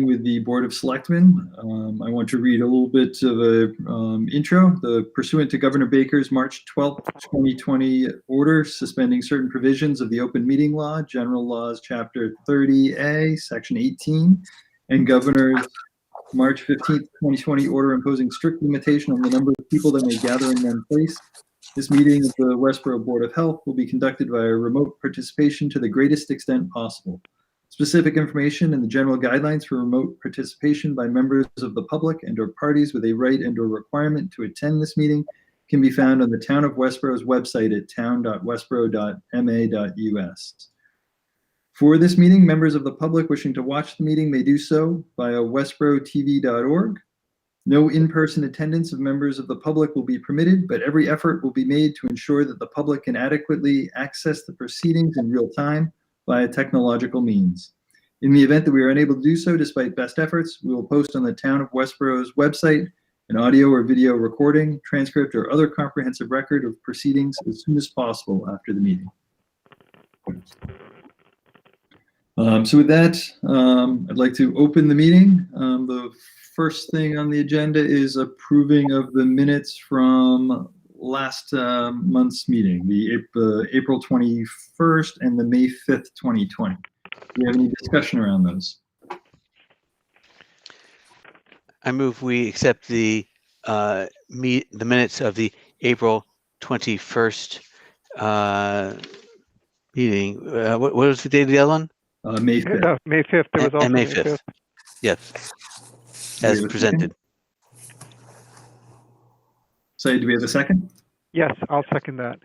with the Board of Selectmen. I want to read a little bit of a intro. The pursuant to Governor Baker's March 12th, 2020 order suspending certain provisions of the Open Meeting Law, General Laws, Chapter 30A, Section 18, and Governor's March 15th, 2020 order imposing strict limitation on the number of people that may gather in one place. This meeting of the Westborough Board of Health will be conducted via remote participation to the greatest extent possible. Specific information and the general guidelines for remote participation by members of the public and or parties with a right and or requirement to attend this meeting can be found on the Town of Westborough's website at town.westborough.ma.us. For this meeting, members of the public wishing to watch the meeting may do so via westboroughTV.org. No in-person attendance of members of the public will be permitted, but every effort will be made to ensure that the public can adequately access the proceedings in real time via technological means. In the event that we are unable to do so, despite best efforts, we will post on the Town of Westborough's website an audio or video recording, transcript, or other comprehensive record of proceedings as soon as possible after the meeting. So with that, I'd like to open the meeting. The first thing on the agenda is approving of the minutes from last month's meeting, the April 21st and the May 5th, 2020. Do we have any discussion around those? I move we accept the minutes of the April 21st meeting. What was the date of the other one? May 5th. May 5th. There was also May 5th. Yes, as presented. So do we have a second? Yes, I'll second that.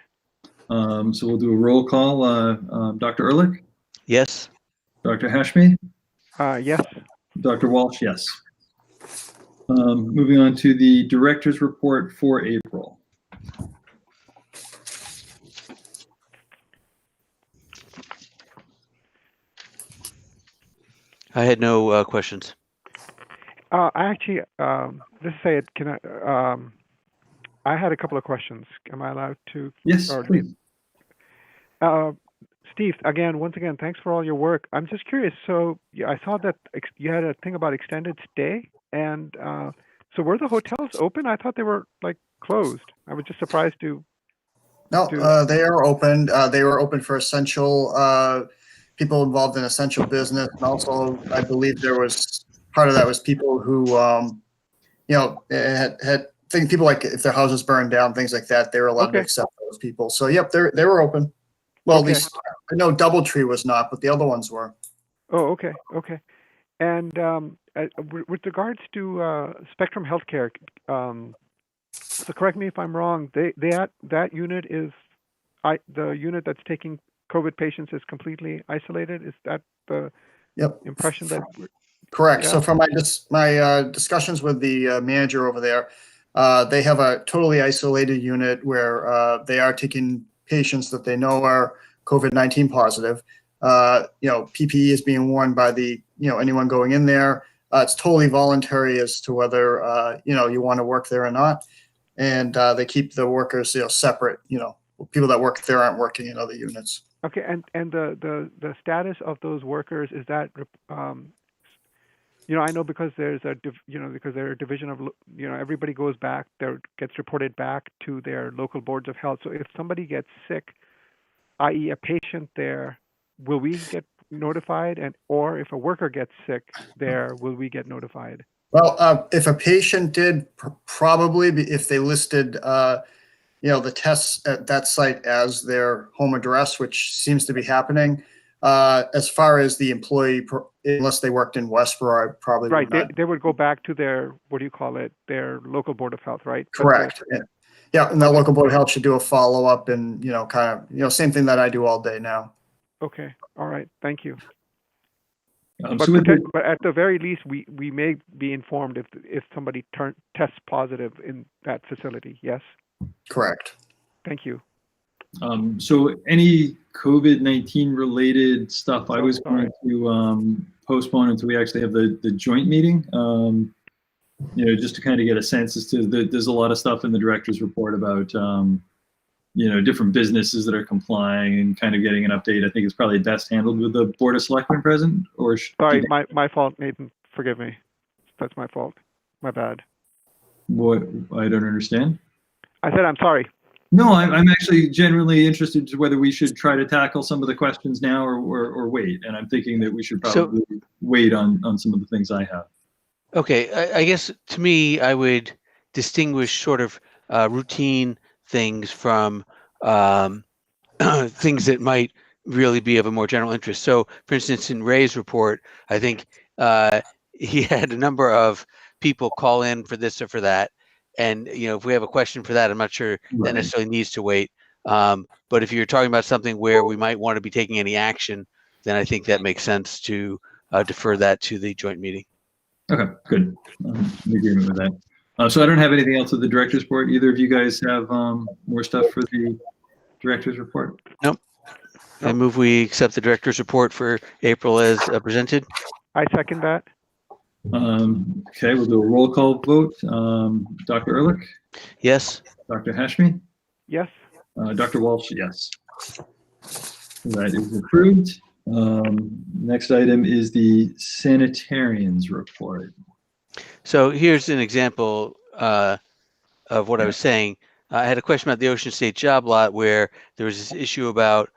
So we'll do a roll call. Dr. Ehrlich? Yes. Dr. Hashmi? Yes. Dr. Walsh, yes. Moving on to the director's report for April. I had no questions. I actually, let's say it. Can I had a couple of questions. Am I allowed to? Yes, please. Steve, once again, thanks for all your work. I'm just curious. So I saw that you had a thing about extended stay, and so were the hotels open? I thought they were like closed. I was just surprised to. No, they are open. They were open for essential people involved in essential business, and also I believe there was part of that was people who, had people like if their houses burned down, things like that. They were allowed to accept those people. So yep, they were open. Well, at least I know DoubleTree was not, but the other ones were. Oh, okay. And with regards to Spectrum Healthcare, so correct me if I'm wrong. That unit is the unit that's taking COVID patients is completely isolated. Is that the impression that? Correct. Yeah. So from my discussions with the manager over there, they have a totally isolated unit where they are taking patients that they know are COVID-19 positive. PPE is being worn by anyone going in there. It's totally voluntary as to whether you want to work there or not, and they keep the workers separate. People that work there aren't working in other units. Okay, and the status of those workers is that I know because there's because they're a division of everybody goes back gets reported back to their local boards of health. So if somebody gets sick, i.e. a patient there, will we get notified, or if a worker gets sick there, will we get notified? Well, if a patient did, probably if they listed the tests at that site as their home address, which seems to be happening. As far as the employee, unless they worked in Westborough, probably right. They would go back to their their local board of health, right? Correct. Yeah, and that local board of health should do a follow up, and same thing that I do all day now. Okay. All right. Thank you. So but at the very least, we may be informed if somebody tests positive in that facility. Yes. Correct. Thank you. So any COVID-19 related stuff, I was going to postpone until we actually have the joint meeting. Just to kind of get a sense as to there's a lot of stuff in the director's report about different businesses that are complying and kind of getting an update. I think it's probably best handled with the Board of Selectmen present. Or sorry, my fault, Nathan. Forgive me. That's my fault. My bad. What? I don't understand. I said I'm sorry. No, I'm actually genuinely interested to whether we should try to tackle some of the questions now or wait. And I'm thinking that we should probably wait on some of the things I have. Okay, I guess to me, I would distinguish sort of routine things from things that might really be of a more general interest. So, for instance, in Ray's report, I think he had a number of people call in for this or for that. And, if we have a question for that, I'm not sure that Right. necessarily needs to wait. But if you're talking about something where we might want to be taking any action, then I think that makes sense to defer that to the joint meeting. Okay, good. I'm in agreement with that. So I don't have anything else with the director's report. Either of you guys have more stuff for the director's report? Nope. I move we accept the director's report for April as presented. I second that. Okay, we'll do a roll call vote. Dr. Ehrlich, Yes. Dr. Hashmi, Yes. Dr. Walsh, yes. That is approved. Next item is the sanitarians report. So here's an example of what I was saying. I had a question about the Ocean State job lot where there was this issue about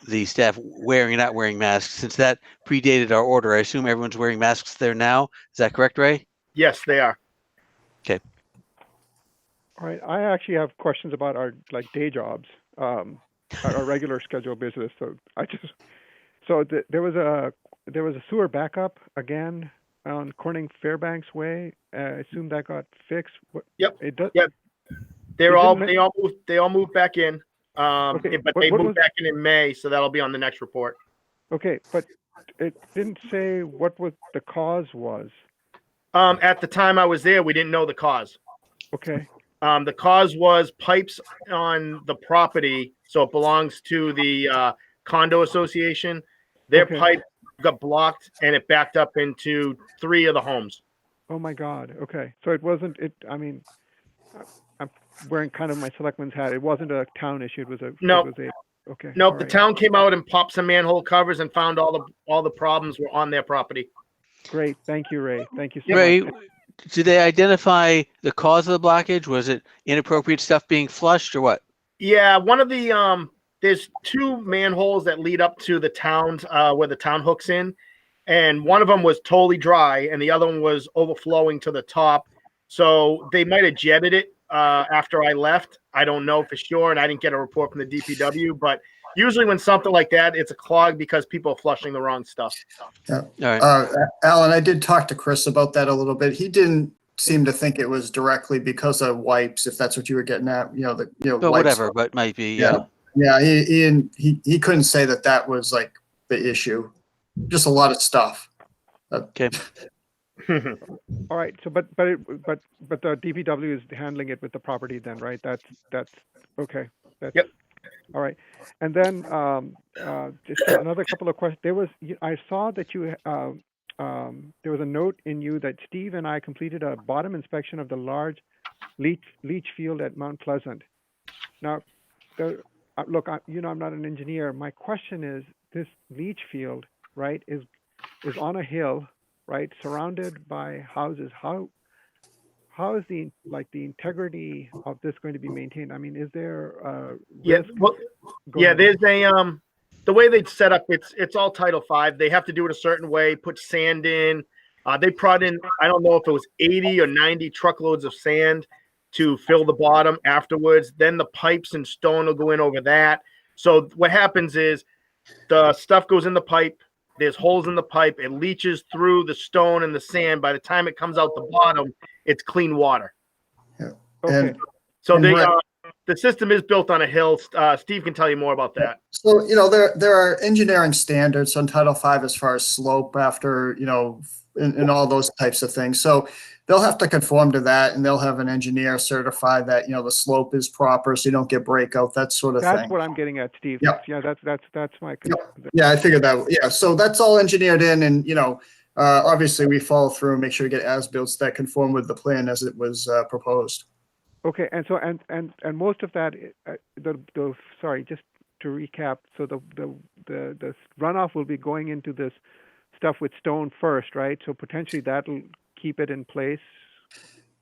the staff wearing and not wearing masks. Since that predated our order, I assume everyone's wearing masks there now. Is that correct, Ray? Yes, they are. Okay. All right. I actually have questions about our day jobs, our regular scheduled business. There was a sewer backup again on Corning Fairbanks Way. I assume that got fixed. Yep. It does. Yep. They all moved back in. Okay, But but they what moved was- back in May, so that'll be on the next report. Okay, but it didn't say what the cause was. At the time I was there, we didn't know the cause. Okay. The cause was pipes on the property, so it belongs to the condo association. Their Okay. pipe got blocked and it backed up into 3 of the homes. Oh my God. Okay. So it wasn't. I'm wearing kind of my selectman's hat. It wasn't a town issue. It was a. No. It was a. Okay. Nope, all the right. town came out and popped some manhole covers and found all the problems were on their property. Great. Thank you, Ray. Thank you so Ray, much. did they identify the cause of the blockage? Was it inappropriate stuff being flushed or what? Yeah, one of the there's 2 manholes that lead up to the towns where the town hooks in, and one of them was totally dry and the other one was overflowing to the top. So they might have jetted it after I left. I don't know for sure, and I didn't get a report from the DPW, but usually when something like that, it's a clog because people are flushing the wrong stuff. Yeah. All right. Alan, I did talk to Chris about that a little bit. He didn't seem to think it was directly because of wipes, if that's what you were getting at. But wipes. whatever, but might be. Yeah, he couldn't say that was like the issue. Just a lot of stuff. Okay. All right. So, but the DPW is handling it with the property then, right? That's okay. Yep. All right. And then just another couple of questions. I saw that you there was a note in you that Steve and I completed a bottom inspection of the large leach field at Mount Pleasant. Now, look, I'm not an engineer. My question is, this leach field, right, is on a hill, right, surrounded by houses. How is the integrity of this going to be maintained? I mean, is there risk? There's a the way they'd set up, it's all Title V. They have to do it a certain way, put sand in. They brought in, I don't know if it was 80 or 90 truckloads of sand to fill the bottom afterwards. Then the pipes and stone will go in over that. So what happens is the stuff goes in the pipe. There's holes in the pipe. It leaches through the stone and the sand. By the time it comes out the bottom, it's clean water. Yeah. Okay. And So Rick- the system is built on a hill. Steve can tell you more about that. So, there are engineering standards on Title V as far as slope after, and all those types of things. So they'll have to conform to that, and they'll have an engineer certify that, the slope is proper so you don't get breakout, that sort of That's thing. what I'm getting at, Steve. Yep. Yeah, that's my. Yeah, I figured that. Yeah, so that's all engineered in, and, obviously we follow through and make sure to get as-built that conform with the plan as it was proposed. Okay, and so and most of that, sorry, just to recap. So the runoff will be going into this stuff with stone first, right? So potentially that'll keep it in place.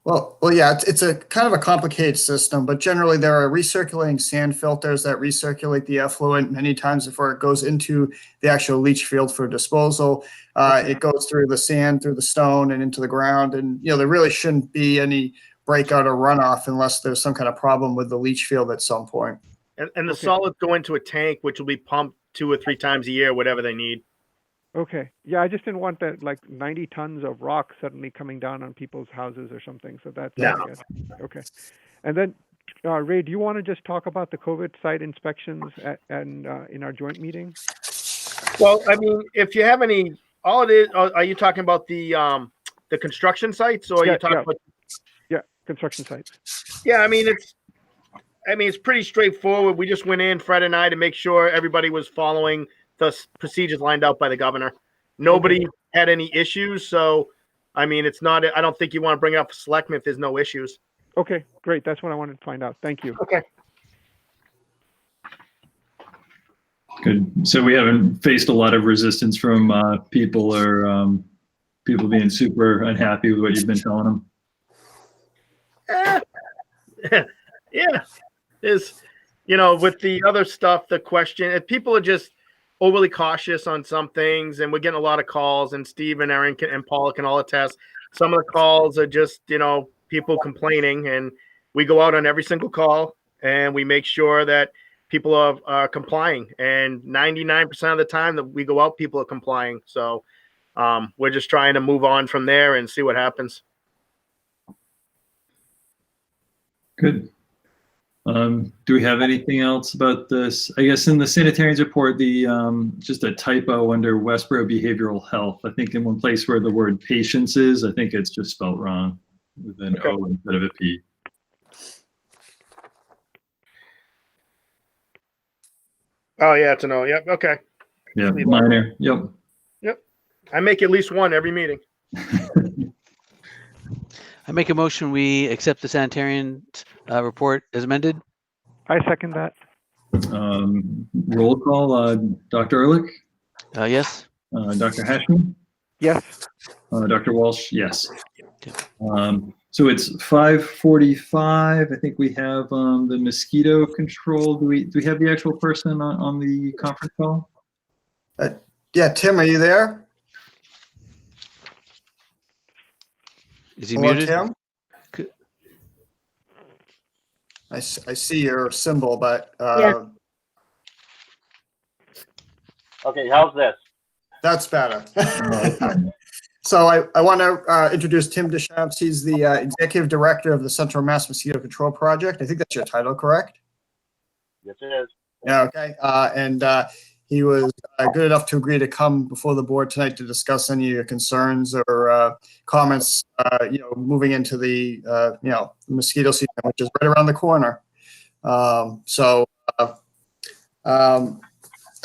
Well, yeah, it's a kind of a complicated system, but generally there are recirculating sand filters that recirculate the effluent many times before it goes into the actual leach field for disposal. It goes through the sand, through the stone, and into the ground. And, there really shouldn't be any breakout or runoff unless there's some kind of problem with the leach field at some point. And the solids go into a tank, which will be pumped 2 or 3 times a year, whatever they need. Okay. Yeah, I just didn't want that 90 tons of rock suddenly coming down on people's houses or something. So that's good. Okay. And then, Ray, do you want to just talk about the COVID site inspections in our joint meeting? Well, I mean, if you have any, all it is, are you talking about the construction sites, or are you talking about? Yeah, construction sites. Yeah, I mean it's pretty straightforward. We just went in, Fred and I, to make sure everybody was following the procedures lined out by the governor. Nobody had any issues. So, I mean, it's not, I don't think you want to bring it up for selectmen if there's no issues. Okay, great. That's what I wanted to find out. Thank you. Okay. Good. So we haven't faced a lot of resistance from people or people being super unhappy with what you've been telling them? Yeah. Is, with the other stuff, the question, if people are just overly cautious on some things, and we're getting a lot of calls, and Steve and Erin and Paula can all attest. Some of the calls are just, people complaining, and we go out on every single call and we make sure that people are complying. And 99% of the time that we go out, people are complying. So we're just trying to move on from there and see what happens. Good. Do we have anything else about this? I guess in the sanitarians report, just a typo under Westborough behavioral health. I think in one place where the word patients is, I think it's just spelled wrong with an O instead of a P. Oh yeah, it's an O. Yep. Okay. Yeah, minor. Yep. I make at least one every meeting. I make a motion we accept the sanitarian report as amended. I second that. Roll call, Dr. Ehrlich? Yes. Dr. Hashman? Yes. Dr. Walsh? Yes. So it's 5:45. I think we have the mosquito control. Do we have the actual person on the conference call? Yeah, Tim, are you there? Is he Hello, muted? Tim? I see your symbol, but Yeah. Okay, how's this? that's better. So I want to introduce Tim Deschamps. He's the Executive Director of the Central Mass Mosquito Control Project. I think that's your title, correct? Yes, it is. Yeah, okay. And he was good enough to agree to come before the board tonight to discuss any of your concerns or comments, moving into the, mosquito season, which is right around the corner.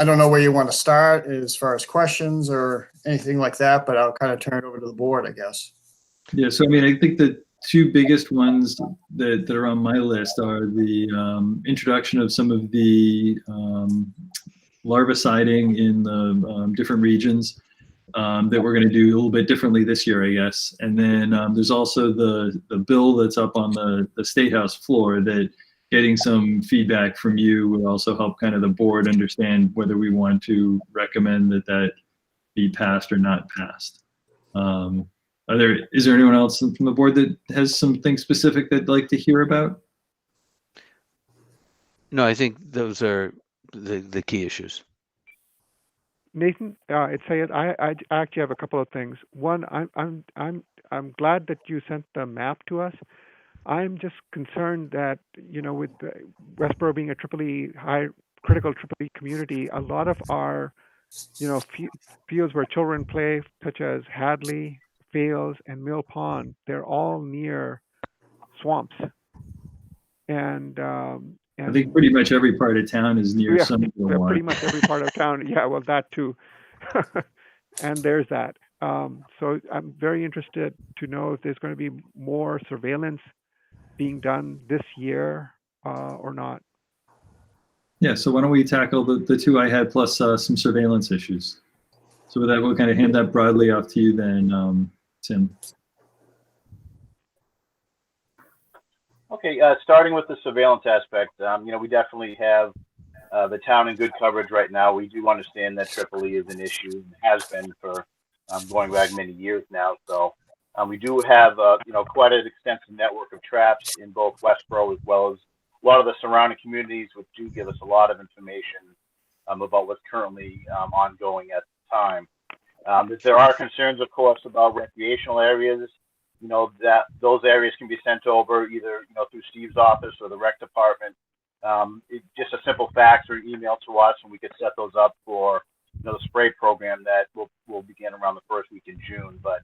I don't know where you want to start as far as questions or anything like that, but I'll kind of turn it over to the board, I guess. Yeah, so I mean, I think the two biggest ones that are on my list are the introduction of some of the larviciding in the different regions that we're going to do a little bit differently this year, I guess. And then there's also the bill that's up on the State House floor that getting some feedback from you will also help kind of the board understand whether we want to recommend that be passed or not passed. Is there anyone else from the board that has something specific they'd like to hear about? No, I think those are the key issues. Nathan, it's Sayed. I actually have a couple of things. One, I'm glad that you sent the map to us. I'm just concerned that, with Westborough being a high critical EEE community, a lot of our, fields where children play, such as Hadley, Fales, and Mill Pond, they're all near swamps. And I think pretty much every part of town is near some of the water. Pretty much every part of town. Yeah, well, that too. And there's that. So I'm very interested to know if there's going to be more surveillance being done this year or not. Yeah, so why don't we tackle the two I had plus some surveillance issues? So with that, we'll kind of hand that broadly off to you then, Tim. Okay, starting with the surveillance aspect, we definitely have the town in good coverage right now. We do understand that Triple E is an issue and has been for going back many years now. So we do have, quite an extensive network of traps in both Westborough as well as a lot of the surrounding communities, which do give us a lot of information about what's currently ongoing at the time. There are concerns, of course, about recreational areas. That those areas can be sent over either, through Steve's office or the rec department. Just a simple fax or email to us, and we could set those up for, the spray program that will begin around the first week in June. But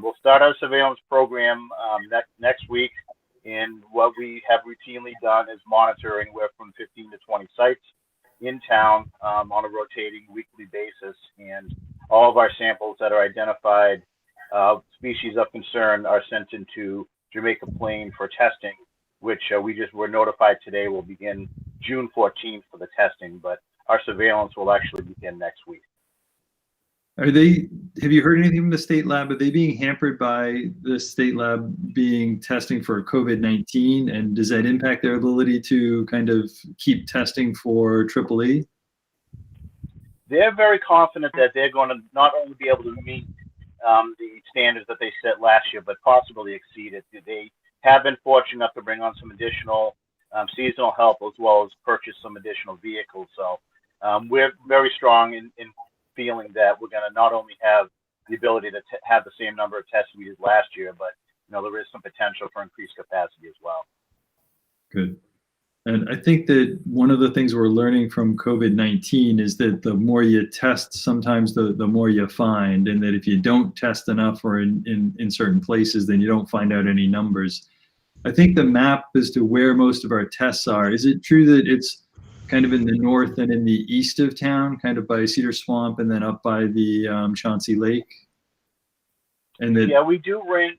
we'll start our surveillance program next week. And what we have routinely done is monitor anywhere from 15 to 20 sites in town on a rotating weekly basis. And all of our samples that are identified species of concern are sent into Jamaica Plain for testing, which we just were notified today will begin June 14th for the testing, but our surveillance will actually begin next week. Have you heard anything from the state lab? Are they being hampered by the state lab being testing for COVID-19? And does that impact their ability to kind of keep testing for Triple E? They're very confident that they're going to not only be able to meet the standards that they set last year, but possibly exceed it. They have been fortunate enough to bring on some additional seasonal help as well as purchase some additional vehicles. So we're very strong in feeling that we're going to not only have the ability to have the same number of tests we did last year, but there is some potential for increased capacity as well. Good. And I think that one of the things we're learning from COVID-19 is that the more you test, sometimes the more you find, and that if you don't test enough or in certain places, then you don't find out any numbers. I think the map as to where most of our tests are, is it true that it's kind of in the north and in the east of town, kind of by Cedar Swamp and then up by the Chauncey Lake? And that, yeah, we do ring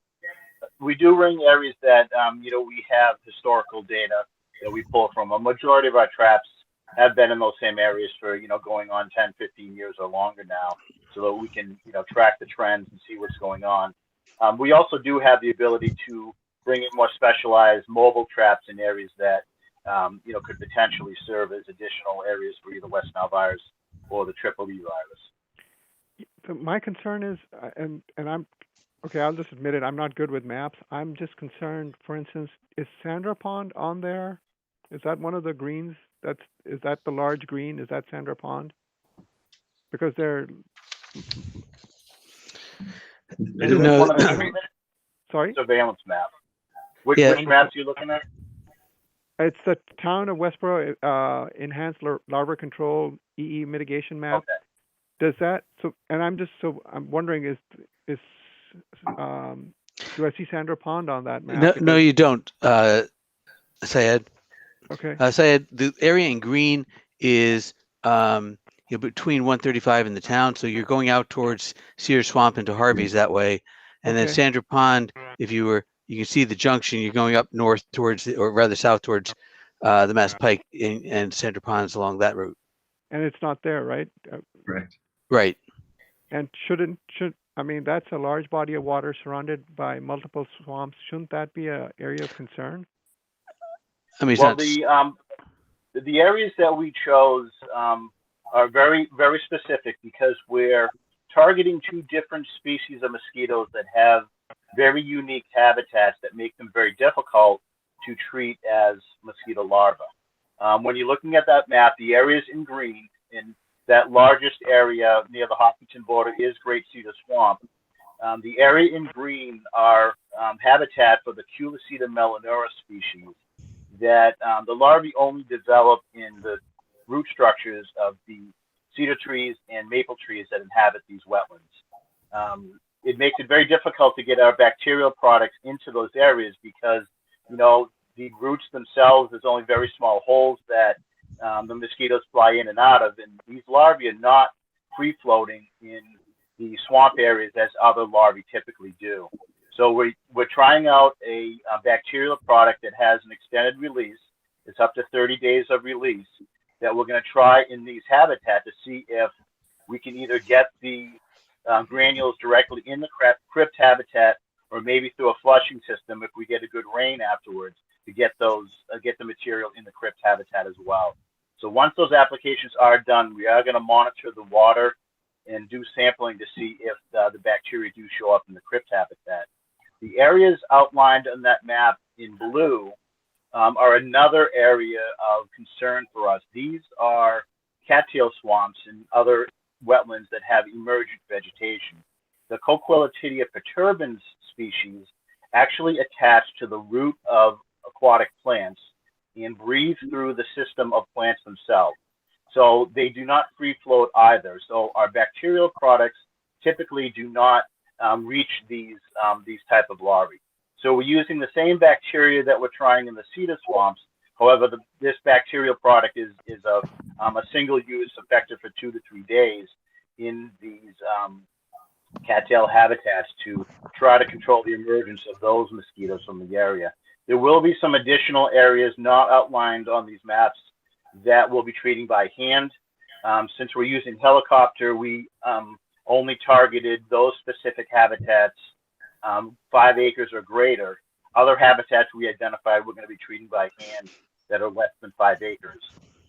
areas that, we have historical data that we pull from. A majority of our traps have been in those same areas for, going on 10, 15 years or longer now, so that we can, track the trends and see what's going on. We also do have the ability to bring in more specialized mobile traps in areas that, could potentially serve as additional areas for either West Nile virus or the Triple E virus. So my concern is, and I'm, okay, I'll just admit it, I'm not good with maps. I'm just concerned, for instance, is Sandra Pond on there? Is that one of the greens? Is that the large green? Is that Sandra Pond? Because they're... No, Sorry? Surveillance map. Which maps are you looking at? It's the town of Westborough enhanced larva control EE mitigation map. Okay. Does that, so, and I'm wondering, do I see Sandra Pond on that map? no, you don't, Syed. Okay. Syed, the area in green is between 135 and the town, so you're going out towards Cedar Swamp into Harvey's that way, and then Okay. Sandra Pond, you can see the junction. You're going up north towards, or rather south towards the Mass Pike, and Sandra Pond's along that route. And it's not there, right? correct. Right. And I mean, that's a large body of water surrounded by multiple swamps. Shouldn't that be an area of concern? I mean, Well, the areas that we chose are very, very specific because we're targeting two different species of mosquitoes that have very unique habitats that make them very difficult to treat as mosquito larvae. When you're looking at that map, the areas in green, in that largest area near the Hopkinton border is Great Cedar Swamp. The area in green are habitat for the Culicida melanura species that the larvae only develop in the root structures of the cedar trees and maple trees that inhabit these wetlands. It makes it very difficult to get our bacterial products into those areas because, the roots themselves, there's only very small holes that the mosquitoes fly in and out of, and these larvae are not free-floating in the swamp areas as other larvae typically do. So we're trying out a bacterial product that has an extended release. It's up to 30 days of release that we're going to try in these habitats to see if we can either get the granules directly in the crypt habitat, or maybe through a flushing system if we get a good rain afterwards to get those get the material in the crypt habitat as well. So once those applications are done, we are going to monitor the water and do sampling to see if the bacteria do show up in the crypt habitat. The areas outlined on that map in blue are another area of concern for us. These are cattail swamps and other wetlands that have emergent vegetation. The Coquilitidia perturbans species actually attach to the root of aquatic plants and breathe through the system of plants themselves. So they do not free float either. So our bacterial products typically do not reach these type of larvae. So we're using the same bacteria that we're trying in the cedar swamps. However, this bacterial product is a single use, effective for 2 to 3 days in these cattail habitats to try to control the emergence of those mosquitoes from the area. There will be some additional areas not outlined on these maps that we'll be treating by hand. Since we're using helicopter, we only targeted those specific habitats 5 acres or greater. Other habitats we identified we're going to be treating by hand that are less than 5 acres.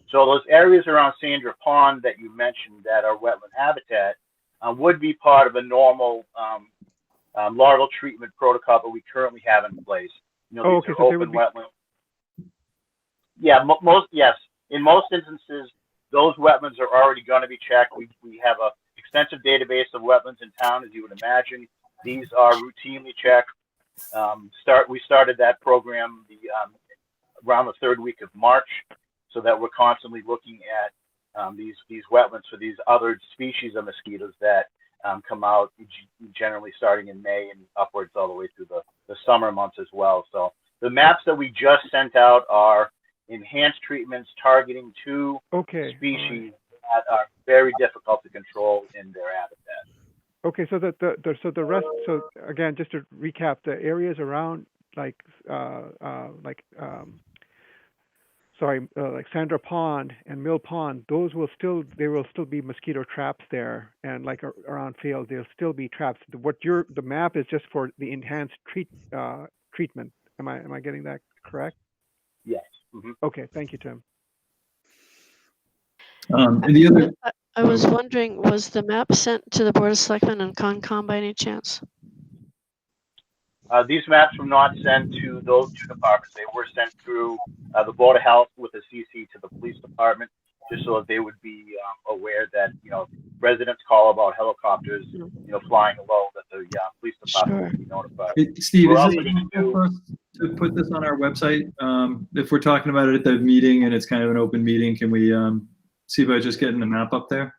So those areas around Sandra Pond that you mentioned that are wetland habitat would be part of a normal larval treatment protocol that we currently have in place. You know, these are so open wetlands. Yeah, yes. In most instances, those wetlands are already going to be checked. We have an extensive database of wetlands in town, as you would imagine. These are routinely checked. We started that program around the 3rd week of March, so that we're constantly looking at these wetlands for these other species of mosquitoes that come out, generally starting in May and upwards all the way through the summer months as well. So the maps that we just sent out are enhanced treatments targeting 2 species that are very difficult to control in their habitat. Okay, so the rest. So again, just to recap, the areas around like Sandra Pond and Mill Pond, there will still be mosquito traps there, and like around Field, there'll still be traps. The map is just for the enhanced treatment. Am I getting that correct? Yes. Mm-hmm. Okay, thank you, Tim. And the other, I was wondering, was the map sent to the Board of Selectmen and Concom by any chance? These maps were not sent to those 2 departments. They were sent through the Board of Health with a CC to the Police Department, just so that they would be aware that, residents call about helicopters, flying low, that the Police Department would be notified. Steve, We're is also it gonna possible for us to put this on our website? If we're talking about it at the meeting and it's kind of an open meeting, can we see about just getting the map up there?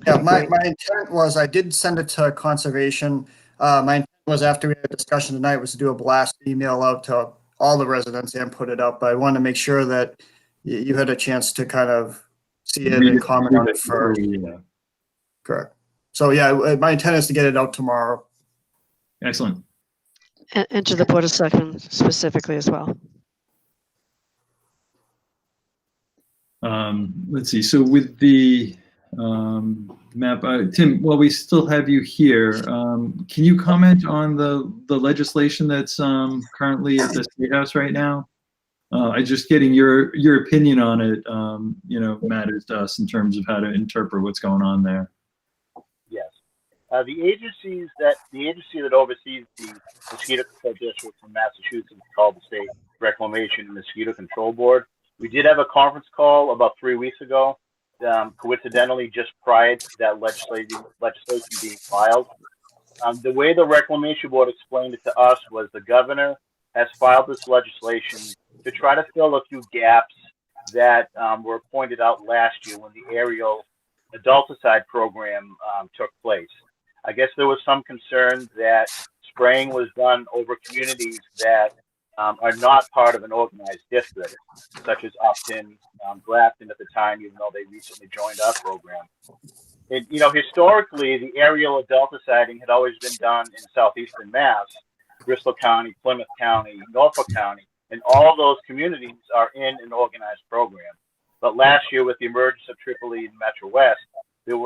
Yeah, my intent was, I did send it to Conservation. My intent was, after we had a discussion tonight, was to do a blast email out to all the residents and put it up. But I wanted to make sure that you had a chance to kind of see it and comment on it first. Yeah. Correct. So yeah, my intent is to get it out tomorrow. Excellent. And to the Board of Selectmen specifically as well. Let's see. So with the map, Tim, while we still have you here, can you comment on the legislation that's currently at the State House right now? I just getting your opinion on it, matters to us in terms of how to interpret what's going on there. Yes. The agency that oversees the Mosquito Control District from Massachusetts is called the State Reclamation and Mosquito Control Board. We did have a conference call about 3 weeks ago, coincidentally just prior to that legislation being filed. The way the Reclamation Board explained it to us was the governor has filed this legislation to try to fill a few gaps that were pointed out last year when the aerial adulticide program took place. I guess there was some concern that spraying was done over communities that are not part of an organized district, such as Upton, Grafton at the time, even though they recently joined our program. And, historically, the aerial adulticiding had always been done in southeastern Mass, Bristol County, Plymouth County, Norfolk County, and all those communities are in an organized program. But last year, with the emergence of Tripoli and Metro West,